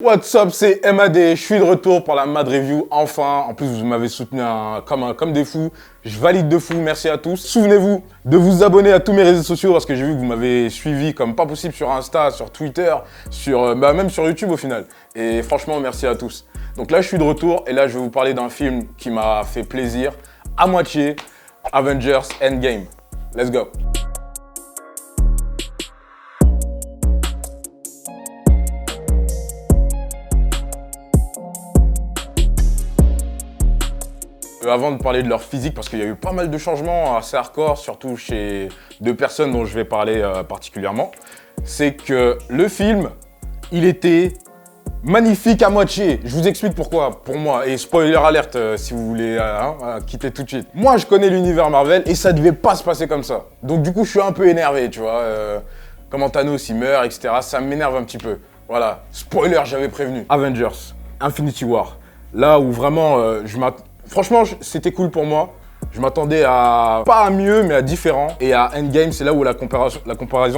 What's up, c'est MAD, je suis de retour pour la MAD Review, enfin. En plus, vous m'avez soutenu comme des fous. Je valide de fou, merci à tous. Souvenez-vous de vous abonner à tous mes réseaux sociaux parce que j'ai vu que vous m'avez suivi comme pas possible sur Insta, sur Twitter, même sur YouTube au final. Et franchement, merci à tous. Donc là, je suis de retour et là, je vais vous parler d'un film qui m'a fait plaisir à moitié, Avengers Endgame. Let's go. Avant de parler de leur physique, parce qu'il y a eu pas mal de changements assez hardcore, surtout chez deux personnes dont je vais parler particulièrement, c'est que le film, il était magnifique à moitié. Je vous explique pourquoi, pour moi, et spoiler alerte si vous voulez quitter tout de suite. Moi, je connais l'univers Marvel et ça devait pas se passer comme ça. Donc du coup, je suis un peu énervé, tu vois. Comment Thanos, il meurt, etc. Ça m'énerve un petit peu. Voilà, spoiler, j'avais prévenu. Avengers, Infinity War. Là où vraiment, franchement, c'était cool pour moi. Je m'attendais à, pas à mieux, mais à différent. Et à Endgame, c'est là où la comparaison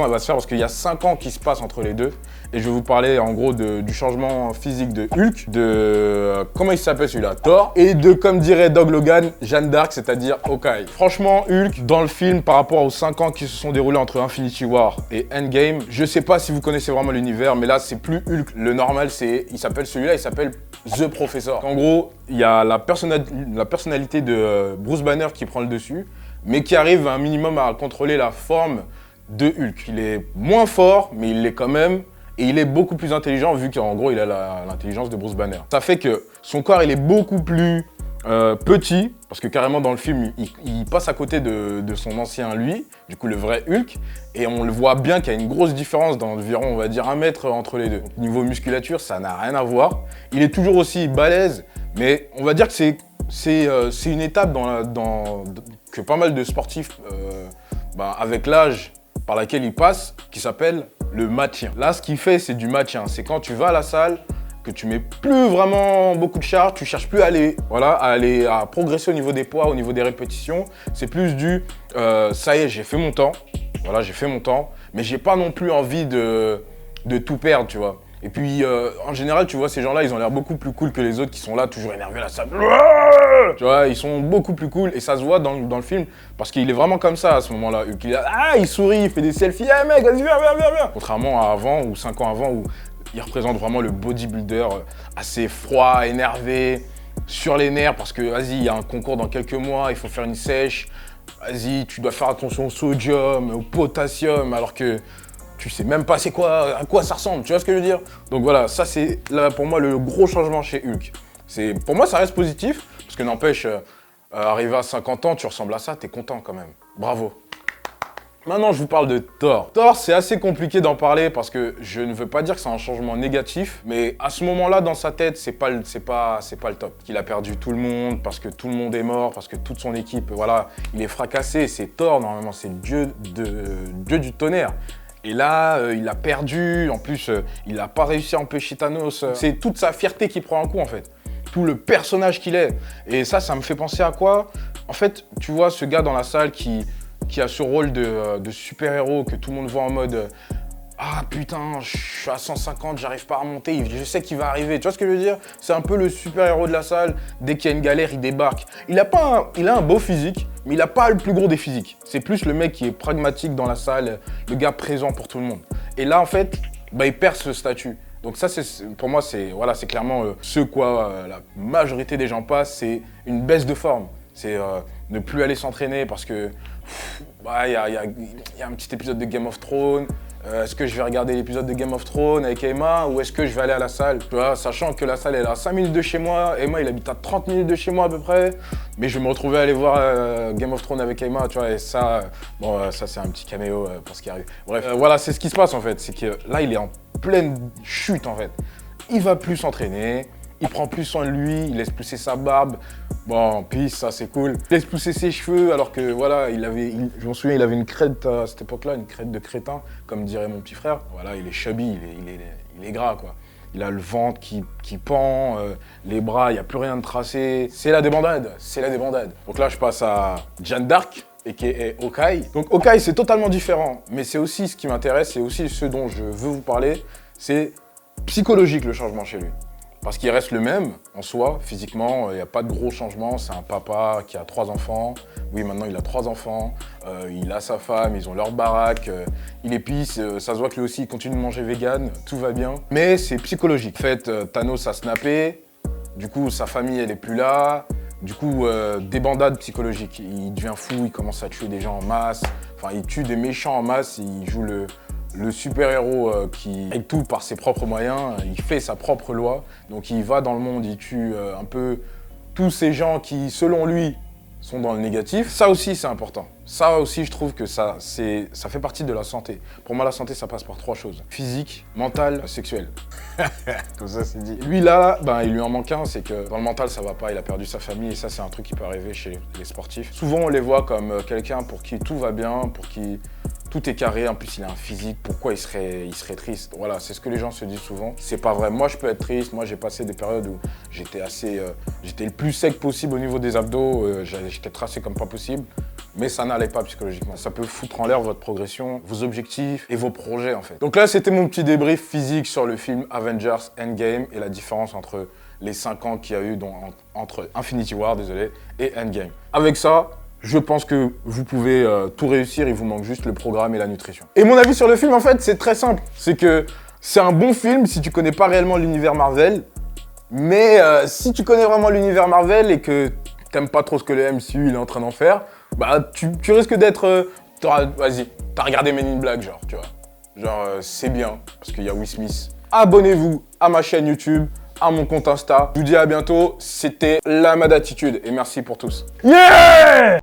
elle va se faire parce qu'il y a 5 ans qui se passent entre les deux. Et je vais vous parler en gros du changement physique de Hulk, de comment il s'appelle celui-là, Thor, et de, comme dirait Doug Logan, Jeanne d'Arc, c'est-à-dire Hawkeye. Franchement, Hulk, dans le film, par rapport aux 5 ans qui se sont déroulés entre Infinity War et Endgame, je sais pas si vous connaissez vraiment l'univers, mais là, c'est plus Hulk. Le normal, il s'appelle The Professor. En gros, il y a la personnalité de Bruce Banner qui prend le dessus, mais qui arrive un minimum à contrôler la forme de Hulk. Il est moins fort, mais il l'est quand même. Et il est beaucoup plus intelligent vu qu'en gros, il a l'intelligence de Bruce Banner. Ça fait que son corps, il est beaucoup plus petit, parce que carrément dans le film, il passe à côté de son ancien lui, du coup le vrai Hulk, et on le voit bien qu'il y a une grosse différence d'environ, on va dire, 1 mètre entre les deux. Donc, niveau musculature, ça n'a rien à voir. Il est toujours aussi balèze, mais on va dire que c'est une étape que pas mal de sportifs, avec l'âge par laquelle ils passent, qui s'appelle le maintien. Là, ce qu'il fait, c'est du maintien. C'est quand tu vas à la salle, que tu mets plus vraiment beaucoup de charge, tu cherches plus à progresser au niveau des poids, au niveau des répétitions. C'est plus ça y est, j'ai fait mon temps. Voilà, j'ai fait mon temps, mais j'ai pas non plus envie de tout perdre, tu vois. Et puis, en général, tu vois, ces gens-là, ils ont l'air beaucoup plus cool que les autres qui sont là, toujours énervés à la salle. Tu vois, ils sont beaucoup plus cool et ça se voit dans le film parce qu'il est vraiment comme ça à ce moment-là. Il sourit, il fait des selfies. Hey mec, vas-y, viens. Contrairement à avant ou 5 ans avant où il représente vraiment le bodybuilder assez froid, énervé, sur les nerfs parce que, vas-y, il y a un concours dans quelques mois, il faut faire une sèche. Vas-y, tu dois faire attention au sodium, au potassium, alors que tu sais même pas à quoi ça ressemble, tu vois ce que je veux dire? Donc voilà, ça c'est là pour moi le gros changement chez Hulk. Pour moi ça reste positif, parce que n'empêche, arrivé à 50 ans, tu ressembles à ça, t'es content quand même. Bravo. Maintenant je vous parle de Thor. Thor c'est assez compliqué d'en parler parce que je ne veux pas dire que c'est un changement négatif, mais à ce moment-là dans sa tête c'est pas le top. Il a perdu tout le monde parce que tout le monde est mort, parce que toute son équipe, voilà, il est fracassé. C'est Thor normalement, c'est le dieu du tonnerre. Et là, il a perdu, en plus, il n'a pas réussi à empêcher Thanos. C'est toute sa fierté qui prend un coup, en fait. Tout le personnage qu'il est. Et ça me fait penser à quoi? En fait, tu vois, ce gars dans la salle qui a ce rôle de super-héros que tout le monde voit en mode ah putain, je suis à 150, j'arrive pas à remonter, je sais qu'il va arriver. Tu vois ce que je veux dire? C'est un peu le super-héros de la salle. Dès qu'il y a une galère, il débarque. Il a un beau physique, mais il a pas le plus gros des physiques. C'est plus le mec qui est pragmatique dans la salle, le gars présent pour tout le monde. Et là, en fait, il perd ce statut. Donc ça, pour moi, c'est clairement la majorité des gens passent, c'est une baisse de forme. C'est ne plus aller s'entraîner parce que y a un petit épisode de Game of Thrones. Est-ce que je vais regarder l'épisode de Game of Thrones avec Emma ou est-ce que je vais aller à la salle? Tu vois, sachant que la salle elle est à 5 minutes de chez moi, Emma il habite à 30 minutes de chez moi à peu près, mais je vais me retrouver à aller voir Game of Thrones avec Emma, tu vois, et ça, ça c'est un petit caméo pour ce qui arrive. Bref, voilà, c'est ce qui se passe en fait, c'est que là il est en pleine chute en fait. Il va plus s'entraîner, il prend plus soin de lui, il laisse pousser sa barbe. Bon, puis ça c'est cool. Il laisse pousser ses cheveux alors que voilà, je m'en souviens, il avait une crête à cette époque-là, une crête de crétin, comme dirait mon petit frère. Voilà, il est chubby, il est gras quoi. Il a le ventre qui pend, les bras, il n'y a plus rien de tracé. C'est la débandade. Donc là, je passe à Jeanne d'Arc, a.k.a. Hawkeye. Donc Hawkeye, c'est totalement différent, mais c'est aussi ce qui m'intéresse, c'est aussi ce dont je veux vous parler, c'est psychologique le changement chez lui. Parce qu'il reste le même en soi, physiquement, il n'y a pas de gros changements. C'est un papa qui a 3 enfants. Oui, maintenant il a 3 enfants. Il a sa femme, ils ont leur baraque. Il épice, ça se voit que lui aussi il continue de manger vegan, tout va bien. Mais c'est psychologique. En fait, Thanos a snappé. Du coup, sa famille elle est plus là. Du coup, débandade psychologique. Il devient fou, il commence à tuer des gens en masse. Enfin, il tue des méchants en masse. Il joue le super-héros qui fait tout par ses propres moyens, il fait sa propre loi, donc il va dans le monde, il tue un peu tous ces gens qui, selon lui, sont dans le négatif. Ça aussi, c'est important. Ça aussi, je trouve que ça fait partie de la santé. Pour moi, la santé, ça passe par 3 choses. Physique, mental, sexuel. Comme ça, c'est dit. Lui, là, ben, il lui en manque un, c'est que dans le mental, ça va pas, il a perdu sa famille, et ça, c'est un truc qui peut arriver chez les sportifs. Souvent, on les voit comme quelqu'un pour qui tout va bien, pour qui tout est carré, en plus il a un physique, pourquoi il serait triste? Voilà, c'est ce que les gens se disent souvent. C'est pas vrai, moi je peux être triste, moi j'ai passé des périodes où j'étais le plus sec possible au niveau des abdos, j'étais tracé comme pas possible, mais ça n'allait pas psychologiquement. Ça peut foutre en l'air votre progression, vos objectifs et vos projets en fait. Donc là c'était mon petit débrief physique sur le film Avengers Endgame et la différence entre les 5 ans qu'il y a eu entre Infinity War, désolé, et Endgame. Avec ça, je pense que vous pouvez tout réussir, il vous manque juste le programme et la nutrition. Et mon avis sur le film, en fait, c'est très simple. C'est que c'est un bon film si tu connais pas réellement l'univers Marvel. Mais si tu connais vraiment l'univers Marvel et que t'aimes pas trop ce que le MCU il est en train d'en faire, bah tu risques d'être... Vas-y, t'as regardé Men in Black, genre, tu vois. Genre, c'est bien, parce qu'il y a Will Smith. Abonnez-vous à ma chaîne YouTube, à mon compte Insta. Je vous dis à bientôt, c'était la Mad Attitude et merci pour tous. Yeah!